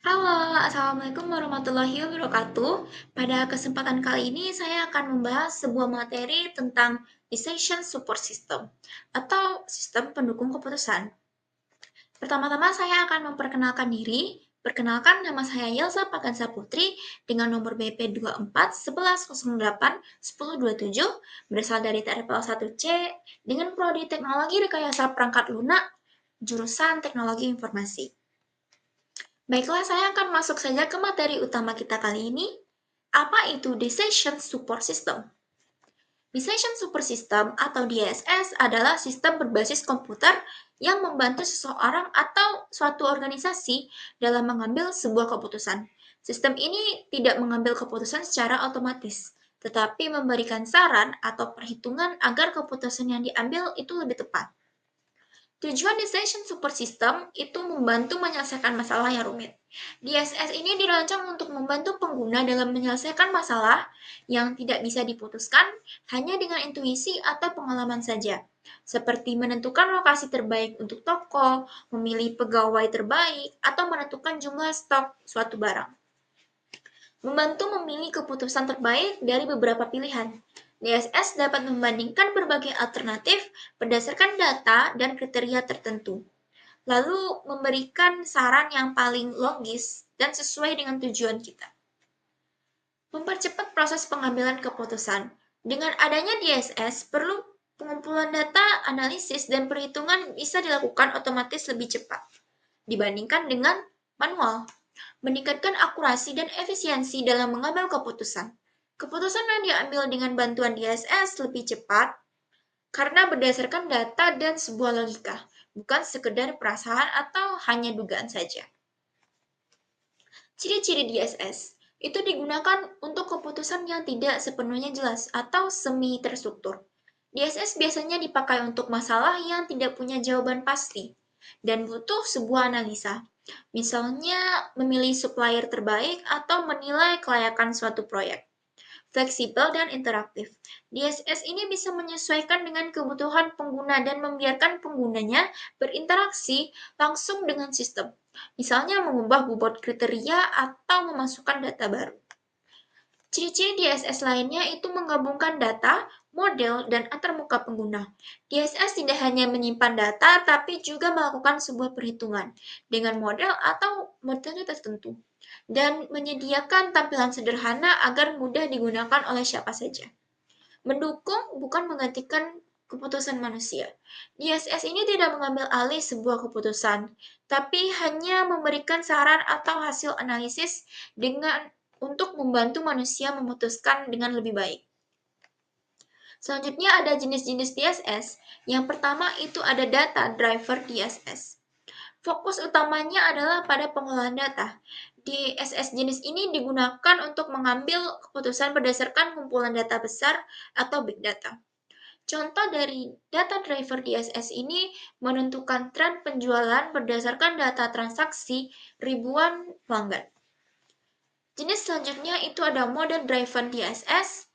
Halo, Assalamualaikum warahmatullahi wabarakatuh. Pada kesempatan kali ini saya akan membahas sebuah materi tentang Decision Support System atau sistem pendukung keputusan. Pertama-tama saya akan memperkenalkan diri. Perkenalkan, nama saya Yelza Pagansa Putri dengan nomor BP 24 11 08 1027, berasal dari TRPL 1C dengan prodi Teknologi Rekayasa Perangkat Lunak, jurusan Teknologi Informasi. Baiklah, saya akan masuk saja ke materi utama kita kali ini. Apa itu Decision Support System? Decision Support System atau DSS adalah sistem berbasis komputer yang membantu seseorang atau suatu organisasi dalam mengambil sebuah keputusan. Sistem ini tidak mengambil keputusan secara otomatis, tetapi memberikan saran atau perhitungan agar keputusan yang diambil itu lebih tepat. Tujuan Decision Support System itu membantu menyelesaikan masalah yang rumit. DSS ini dirancang untuk membantu pengguna dalam menyelesaikan masalah yang tidak bisa diputuskan hanya dengan intuisi atau pengalaman saja, seperti menentukan lokasi terbaik untuk toko, memilih pegawai terbaik, atau menentukan jumlah stok suatu barang. Membantu memilih keputusan terbaik dari beberapa pilihan. DSS dapat membandingkan berbagai alternatif berdasarkan data dan kriteria tertentu, lalu memberikan saran yang paling logis dan sesuai dengan tujuan kita. Mempercepat proses pengambilan keputusan. Dengan adanya DSS, perlu pengumpulan data, analisis, dan perhitungan bisa dilakukan otomatis lebih cepat dibandingkan dengan manual, meningkatkan akurasi dan efisiensi dalam mengambil keputusan. Keputusan yang diambil dengan bantuan DSS lebih cepat karena berdasarkan data dan sebuah logika, bukan sekedar perasaan atau hanya dugaan saja. Ciri-ciri DSS itu digunakan untuk keputusan yang tidak sepenuhnya jelas atau semi terstruktur. DSS biasanya dipakai untuk masalah yang tidak punya jawaban pasti dan butuh sebuah analisa. Misalnya memilih supplier terbaik atau menilai kelayakan suatu proyek. Fleksibel dan interaktif. DSS ini bisa menyesuaikan dengan kebutuhan pengguna dan membiarkan penggunanya berinteraksi langsung dengan sistem. Misalnya mengubah bobot kriteria atau memasukkan data baru. Ciri-ciri DSS lainnya itu menggabungkan data, model, dan antarmuka pengguna. DSS tidak hanya menyimpan data, tapi juga melakukan sebuah perhitungan dengan model atau metode tertentu, dan menyediakan tampilan sederhana agar mudah digunakan oleh siapa saja. Mendukung bukan menggantikan keputusan manusia. DSS ini tidak mengambil alih sebuah keputusan, tapi hanya memberikan saran atau hasil analisis untuk membantu manusia memutuskan dengan lebih baik. Selanjutnya ada jenis-jenis DSS. Yang pertama itu ada data driver DSS. Fokus utamanya adalah pada pengolahan data. DSS jenis ini digunakan untuk mengambil keputusan berdasarkan kumpulan data besar atau big data. Contoh dari data driver DSS ini menentukan tren penjualan berdasarkan data transaksi ribuan pelanggan. Jenis selanjutnya itu ada model driven DSS.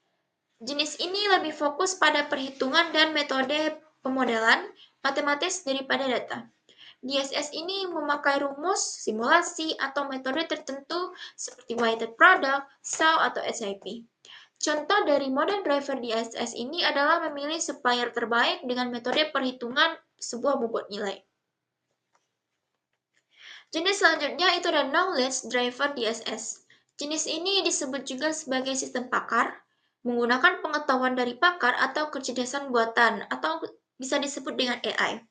Jenis ini lebih fokus pada perhitungan dan metode pemodelan matematis daripada data. DSS ini memakai rumus, simulasi, atau metode tertentu seperti weighted product, SAW, atau SIP. Contoh dari model driver DSS ini adalah memilih supplier terbaik dengan metode perhitungan sebuah bobot nilai. Jenis selanjutnya itu ada knowledge driver DSS. Jenis ini disebut juga sebagai sistem pakar, menggunakan pengetahuan dari pakar atau kecerdasan buatan atau bisa disebut dengan AI.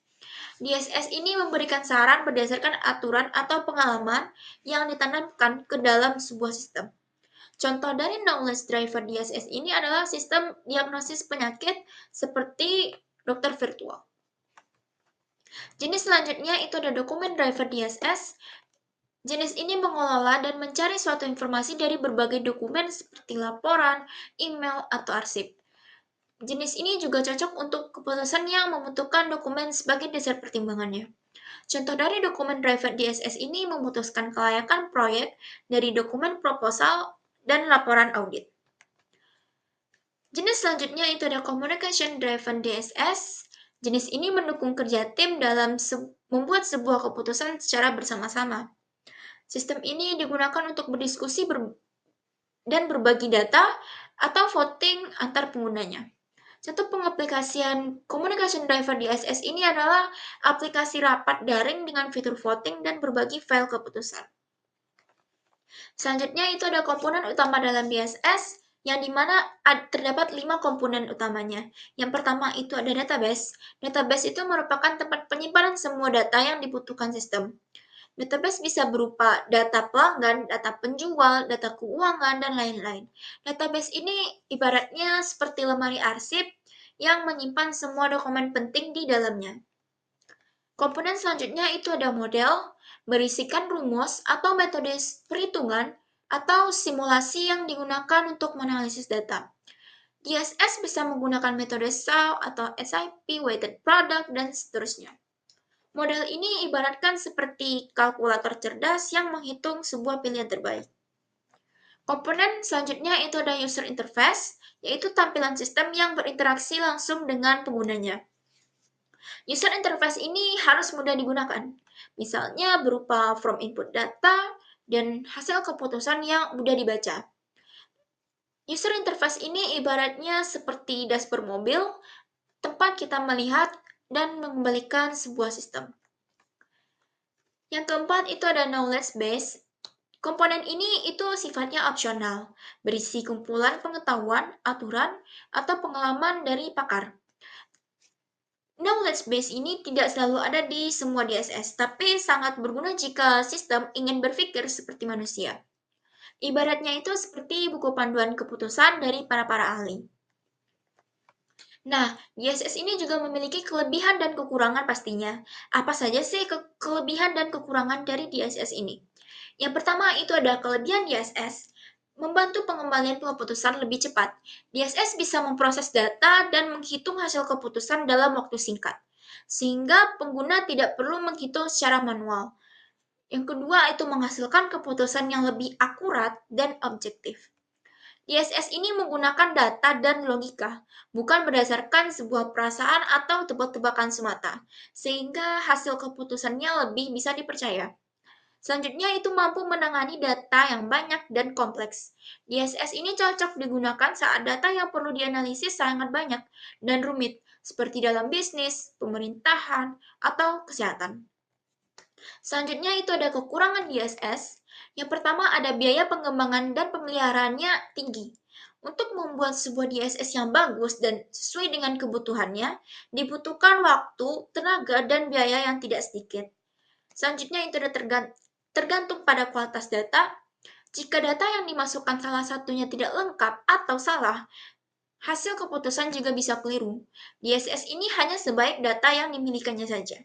DSS ini memberikan saran berdasarkan aturan atau pengalaman yang ditanamkan ke dalam sebuah sistem. Contoh dari knowledge driver DSS ini adalah sistem diagnosis penyakit seperti dokter virtual. Jenis selanjutnya itu ada dokumen driver DSS. Jenis ini mengelola dan mencari suatu informasi dari berbagai dokumen seperti laporan, email, atau arsip. Jenis ini juga cocok untuk keputusan yang membutuhkan dokumen sebagai dasar pertimbangannya. Contoh dari dokumen driver DSS ini memutuskan kelayakan proyek dari dokumen proposal dan laporan audit. Jenis selanjutnya itu ada communication driven DSS. Jenis ini mendukung kerja tim dalam membuat sebuah keputusan secara bersama-sama. Sistem ini digunakan untuk berdiskusi dan berbagi data atau voting antar penggunanya. Satu pengaplikasian Communication Driver di DSS ini adalah aplikasi rapat daring dengan fitur voting dan berbagi file keputusan. Selanjutnya itu ada komponen utama dalam DSS yang dimana terdapat 5 komponen utamanya. Yang pertama itu ada database. Database itu merupakan tempat penyimpanan semua data yang dibutuhkan sistem. Database bisa berupa data pelanggan, data penjual, data keuangan, dan lain-lain. Database ini ibaratnya seperti lemari arsip yang menyimpan semua dokumen penting di dalamnya. Komponen selanjutnya itu ada model, berisikan rumus atau metode perhitungan atau simulasi yang digunakan untuk menganalisis data. DSS bisa menggunakan metode SAW atau SIP, weighted product, dan seterusnya. Model ini ibaratkan seperti kalkulator cerdas yang menghitung sebuah pilihan terbaik. Komponen selanjutnya itu ada user interface, yaitu tampilan sistem yang berinteraksi langsung dengan penggunanya. User interface ini harus mudah digunakan, misalnya berupa from input data dan hasil keputusan yang mudah dibaca. User interface ini ibaratnya seperti dashboard mobil, tempat kita melihat dan mengembalikan sebuah sistem. Yang keempat itu ada knowledge base. Komponen ini itu sifatnya opsional, berisi kumpulan pengetahuan, aturan, atau pengalaman dari pakar. Knowledge base ini tidak selalu ada di semua DSS, tapi sangat berguna jika sistem ingin berpikir seperti manusia. Ibaratnya itu seperti buku panduan keputusan dari para ahli. Nah, DSS ini juga memiliki kelebihan dan kekurangan pastinya. Apa saja sih kelebihan dan kekurangan dari DSS ini? Yang pertama itu ada kelebihan DSS, membantu pengembalian keputusan lebih cepat. DSS bisa memproses data dan menghitung hasil keputusan dalam waktu singkat, sehingga pengguna tidak perlu menghitung secara manual. Yang kedua itu menghasilkan keputusan yang lebih akurat dan objektif. DSS ini menggunakan data dan logika, bukan berdasarkan sebuah perasaan atau tebak-tebakan semata, sehingga hasil keputusannya lebih bisa dipercaya. Selanjutnya itu mampu menangani data yang banyak dan kompleks. DSS ini cocok digunakan saat data yang perlu dianalisis sangat banyak dan rumit, seperti dalam bisnis, pemerintahan, atau kesehatan. Selanjutnya itu ada kekurangan DSS. Yang pertama ada biaya pengembangan dan pemeliharaannya tinggi. Untuk membuat sebuah DSS yang bagus dan sesuai dengan kebutuhannya, dibutuhkan waktu, tenaga, dan biaya yang tidak sedikit. Selanjutnya itu ada tergantung pada kualitas data. Jika data yang dimasukkan salah satunya tidak lengkap atau salah, hasil keputusan juga bisa keliru. DSS ini hanya sebaik data yang dimilikannya saja.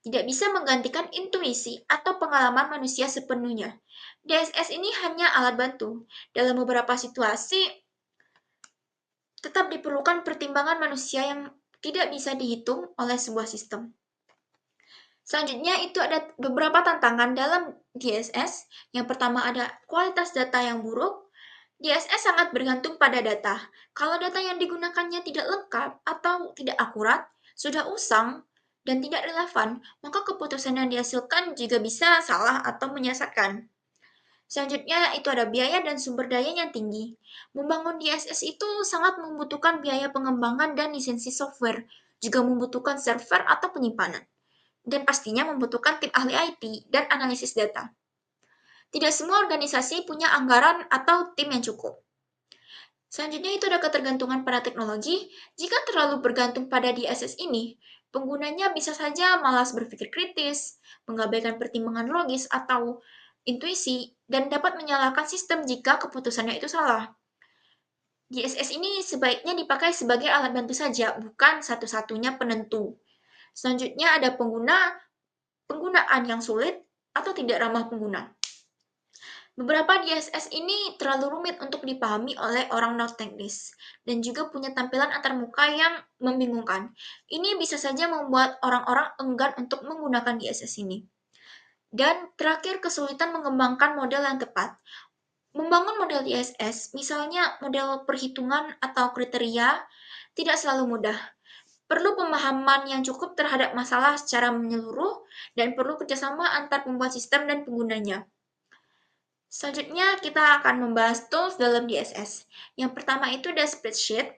Tidak bisa menggantikan intuisi atau pengalaman manusia sepenuhnya. DSS ini hanya alat bantu. Dalam beberapa situasi, tetap diperlukan pertimbangan manusia yang tidak bisa dihitung oleh sebuah sistem. Selanjutnya itu ada beberapa tantangan dalam DSS. Yang pertama ada kualitas data yang buruk. DSS sangat bergantung pada data. Kalau data yang digunakannya tidak lengkap atau tidak akurat, sudah usang, dan tidak relevan, maka keputusan yang dihasilkan juga bisa salah atau menyesatkan. Selanjutnya itu ada biaya dan sumber daya yang tinggi. Membangun DSS itu sangat membutuhkan biaya pengembangan dan lisensi software, juga membutuhkan server atau penyimpanan, dan pastinya membutuhkan tim ahli IT dan analisis data. Tidak semua organisasi punya anggaran atau tim yang cukup. Selanjutnya itu ada ketergantungan pada teknologi. Jika terlalu bergantung pada DSS ini, penggunanya bisa saja malas berpikir kritis, mengabaikan pertimbangan logis atau intuisi, dan dapat menyalahkan sistem jika keputusannya itu salah. DSS ini sebaiknya dipakai sebagai alat bantu saja, bukan satu-satunya penentu. Selanjutnya ada penggunaan yang sulit atau tidak ramah pengguna. Beberapa DSS ini terlalu rumit untuk dipahami oleh orang non-teknis dan juga punya tampilan antarmuka yang membingungkan. Ini bisa saja membuat orang-orang enggan untuk menggunakan DSS ini. Dan terakhir, kesulitan mengembangkan model yang tepat. Membangun model DSS, misalnya model perhitungan atau kriteria, tidak selalu mudah. Perlu pemahaman yang cukup terhadap masalah secara menyeluruh dan perlu kerjasama antar pembuat sistem dan penggunanya. Selanjutnya kita akan membahas tools dalam DSS. Yang pertama itu ada spreadsheet.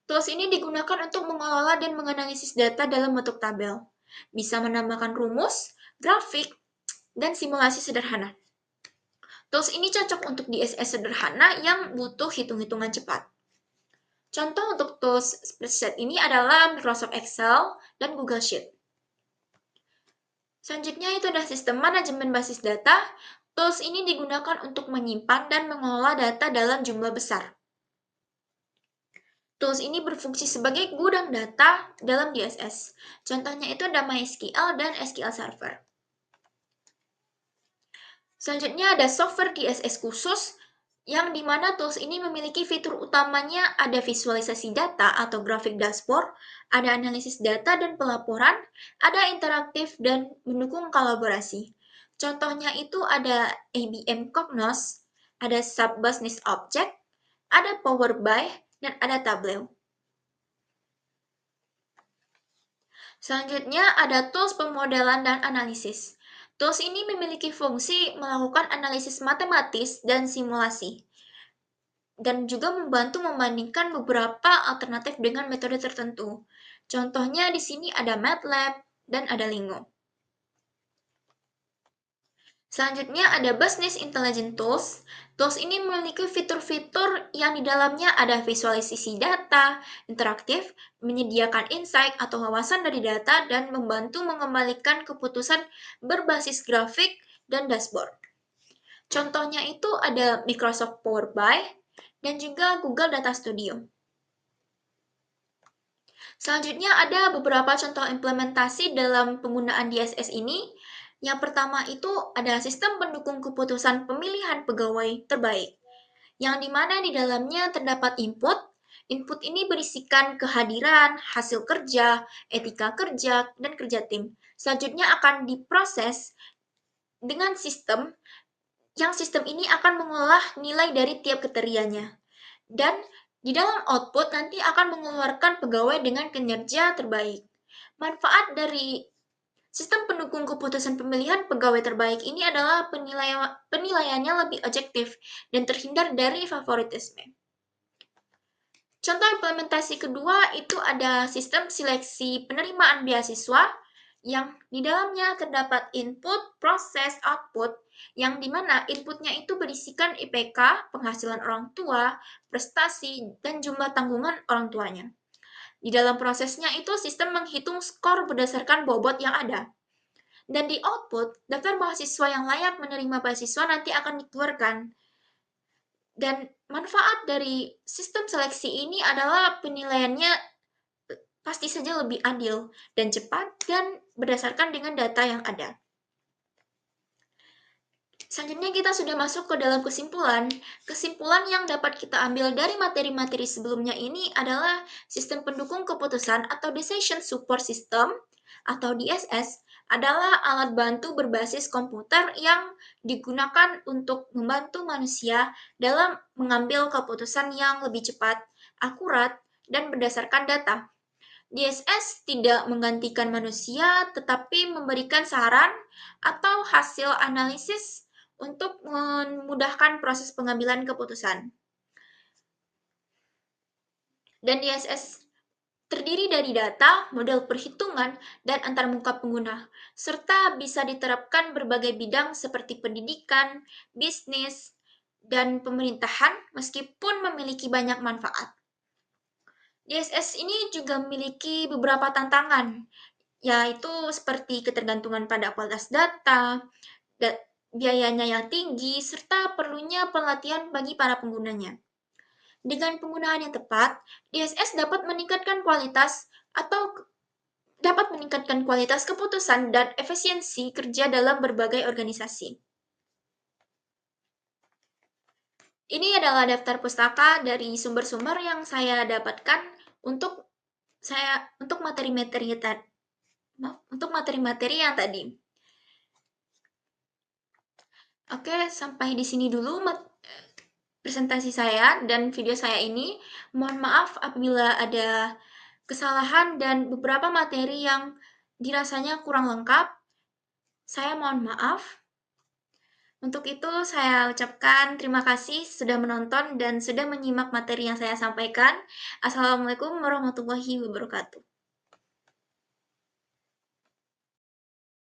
Tools ini digunakan untuk mengelola dan menganalisis data dalam bentuk tabel. Bisa menambahkan rumus, grafik, dan simulasi sederhana. Tools ini cocok untuk DSS sederhana yang butuh hitung-hitungan cepat. Contoh untuk tools spreadsheet ini adalah Microsoft Excel dan Google Sheet. Selanjutnya itu ada sistem manajemen basis data. Tools ini digunakan untuk menyimpan dan mengelola data dalam jumlah besar. Tools ini berfungsi sebagai gudang data dalam DSS. Contohnya itu ada MySQL dan SQL Server. Selanjutnya ada software DSS khusus, yang dimana tools ini memiliki fitur utamanya ada visualisasi data atau grafik dashboard, ada analisis data dan pelaporan, ada interaktif dan mendukung kolaborasi. Contohnya itu ada IBM Cognos, ada Sub Business Object, ada Power BI, dan ada Tableau. Selanjutnya ada tools pemodelan dan analisis. Tools ini memiliki fungsi melakukan analisis matematis dan simulasi, dan juga membantu membandingkan beberapa alternatif dengan metode tertentu. Contohnya di sini ada MATLAB dan ada Lingo. Selanjutnya ada Business Intelligence Tools. Tools ini memiliki fitur-fitur yang di dalamnya ada visualisasi data, interaktif, menyediakan insight atau wawasan dari data, dan membantu mengembalikan keputusan berbasis grafik dan dashboard. Contohnya itu ada Microsoft Power BI dan juga Google Data Studio. Selanjutnya ada beberapa contoh implementasi dalam penggunaan DSS ini. Yang pertama itu adalah sistem pendukung keputusan pemilihan pegawai terbaik, yang dimana di dalamnya terdapat input. Input ini berisikan kehadiran, hasil kerja, etika kerja, dan kerja tim. Selanjutnya akan diproses dengan sistem, yang sistem ini akan mengolah nilai dari tiap kriterianya. Dan di dalam output nanti akan mengeluarkan pegawai dengan kinerja terbaik. Manfaat dari sistem pendukung keputusan pemilihan pegawai terbaik ini adalah penilaiannya lebih objektif dan terhindar dari favoritisme. Contoh implementasi kedua itu ada sistem seleksi penerimaan beasiswa, yang di dalamnya terdapat input, proses, output, yang dimana inputnya itu berisikan IPK, penghasilan orang tua, prestasi, dan jumlah tanggungan orang tuanya. Di dalam prosesnya itu sistem menghitung skor berdasarkan bobot yang ada. Dan di output, daftar mahasiswa yang layak menerima beasiswa nanti akan dikeluarkan. Dan manfaat dari sistem seleksi ini adalah penilaiannya pasti saja lebih adil dan cepat dan berdasarkan dengan data yang ada. Selanjutnya kita sudah masuk ke dalam kesimpulan. Kesimpulan yang dapat kita ambil dari materi-materi sebelumnya ini adalah sistem pendukung keputusan atau Decision Support System atau DSS adalah alat bantu berbasis komputer yang digunakan untuk membantu manusia dalam mengambil keputusan yang lebih cepat, akurat, dan berdasarkan data. DSS tidak menggantikan manusia, tetapi memberikan saran atau hasil analisis untuk memudahkan proses pengambilan keputusan. Dan DSS terdiri dari data, model perhitungan, dan antarmuka pengguna, serta bisa diterapkan berbagai bidang seperti pendidikan, bisnis, dan pemerintahan, meskipun memiliki banyak manfaat. DSS ini juga memiliki beberapa tantangan, yaitu seperti ketergantungan pada kualitas data, biayanya yang tinggi, serta perlunya pelatihan bagi para penggunanya. Dengan penggunaan yang tepat, DSS dapat meningkatkan kualitas keputusan dan efisiensi kerja dalam berbagai organisasi. Ini adalah daftar pustaka dari sumber-sumber yang saya dapatkan untuk materi-materi yang tadi. Oke, sampai di sini dulu presentasi saya dan video saya ini. Mohon maaf apabila ada kesalahan dan beberapa materi yang dirasanya kurang lengkap. Saya mohon maaf. Untuk itu, saya ucapkan terima kasih sudah menonton dan sudah menyimak materi yang saya sampaikan. Assalamualaikum warahmatullahi wabarakatuh.